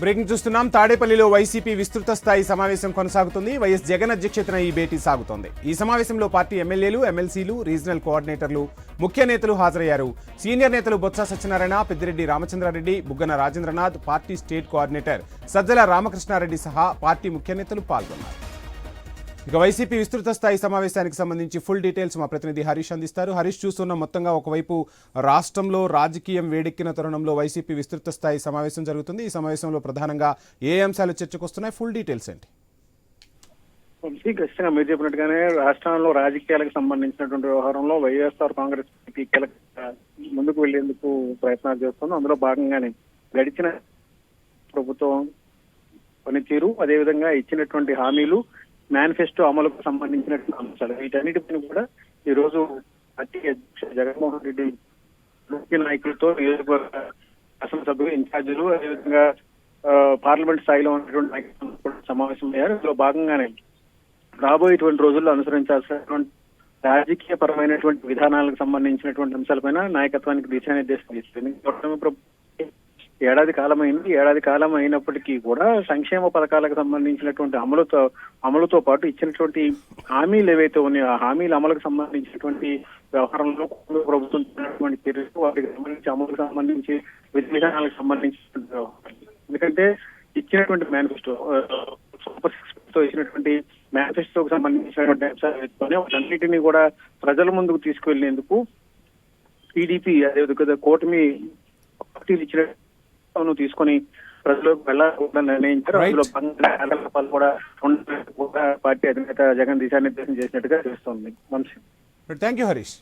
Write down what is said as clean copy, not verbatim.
Breaking చూస్తున్నాం. తాడేపల్లిలో YCP విస్తృత స్థాయి సమావేశం కొనసాగుతుంది. వైఎస్ జగన్ అధ్యక్షతన ఈ భేటీ సాగుతోంది. ఈ సమావేశంలో పార్టీ ఎమ్మెల్యేలు, ఎమ్మెల్సీలు, రీజనల్ కోఆర్డినేటర్లు, ముఖ్య నేతలు హాజరయ్యారు. సీనియర్ నేతలు Botsa Satyanarayana, Peddireddy Ramachandra Reddy, Buggana Rajendranath, party state coordinator Sajjala Ramakrishna Reddy సహా పార్టీ ముఖ్య నేతలు పాల్గొన్నారు. ఇక వైసీపీ విస్తృత స్థాయి సమావేశానికి సంబంధించి ఫుల్ డీటెయిల్స్ మా ప్రతినిధి హరీష్ అందిస్తారు. హరీష్, చూస్తున్న మొత్తంగా ఒకవైపు రాష్ట్రంలో రాజకీయం వేడెక్కిన తరుణంలో వైసీపీ విస్తృత స్థాయి సమావేశం జరుగుతుంది. ఈ సమావేశంలో ప్రధానంగా ఏ అంశాలు చర్చకు వస్తున్నాయి? ఫుల్ డీటెయిల్స్ ఏంటి? ఖచ్చితంగా మీరు చెప్పినట్టుగానే రాష్ట్రంలో రాజకీయాలకు సంబంధించినటువంటి వ్యవహారంలో వైఎస్ఆర్ కాంగ్రెస్ పార్టీ ముందుకు వెళ్లేందుకు ప్రయత్నాలు చేస్తుంది. అందులో భాగంగానే గడిచిన ప్రభుత్వం పనితీరు, అదేవిధంగా ఇచ్చినటువంటి హామీలు, మేనిఫెస్టో అమలుకు సంబంధించినటువంటి అంశాలు, వీటన్నిటిపైన కూడా ఈ రోజు పార్టీ అధ్యక్షుడు జగన్మోహన్ రెడ్డి ముఖ్య నాయకులతో, నియోజకవర్గ శాసనసభ్యులు, ఇన్ఛార్జీలు, అదేవిధంగా పార్లమెంట్ స్థాయిలో ఉన్నటువంటి నాయకులు సమావేశమయ్యారు. ఇందులో భాగంగానే రాబోయేటువంటి రోజుల్లో అనుసరించాల్సినటువంటి రాజకీయ పరమైనటువంటి విధానాలకు సంబంధించినటువంటి అంశాలపైన నాయకత్వానికి దిశానిర్దేశం చేస్తుంది. ఏడాది కాలం అయినప్పటికీ కూడా సంక్షేమ పథకాలకు సంబంధించినటువంటి అమలుతో పాటు ఇచ్చినటువంటి హామీలు ఏవైతే ఉన్నాయో ఆ హామీల అమలుకు సంబంధించినటువంటి వ్యవహారంలో ప్రభుత్వం చర్యలు, వాటికి సంబంధించి అమలుకు సంబంధించి విధి విధానాలకు సంబంధించినటువంటి వ్యవహారం. ఎందుకంటే ఇచ్చినటువంటి మేనిఫెస్టో, సూపర్ 6 తో ఇచ్చినటువంటి మేనిఫెస్టోకు సంబంధించినటువంటి అంశాలతోనే వాటన్నిటినీ కూడా ప్రజల ముందుకు తీసుకువెళ్లేందుకు టీడీపీ, అదేవిధంగా కూటమి పార్టీలు ఇచ్చిన తీసుకొని ప్రజలకు వెళ్ళాలని నిర్ణయించారు. అందులో కార్యకలాపాలు కూడా పార్టీ అధినేత జగన్ దిశానిర్దేశం చేసినట్టుగా తెలుస్తోంది. Thank you Harish.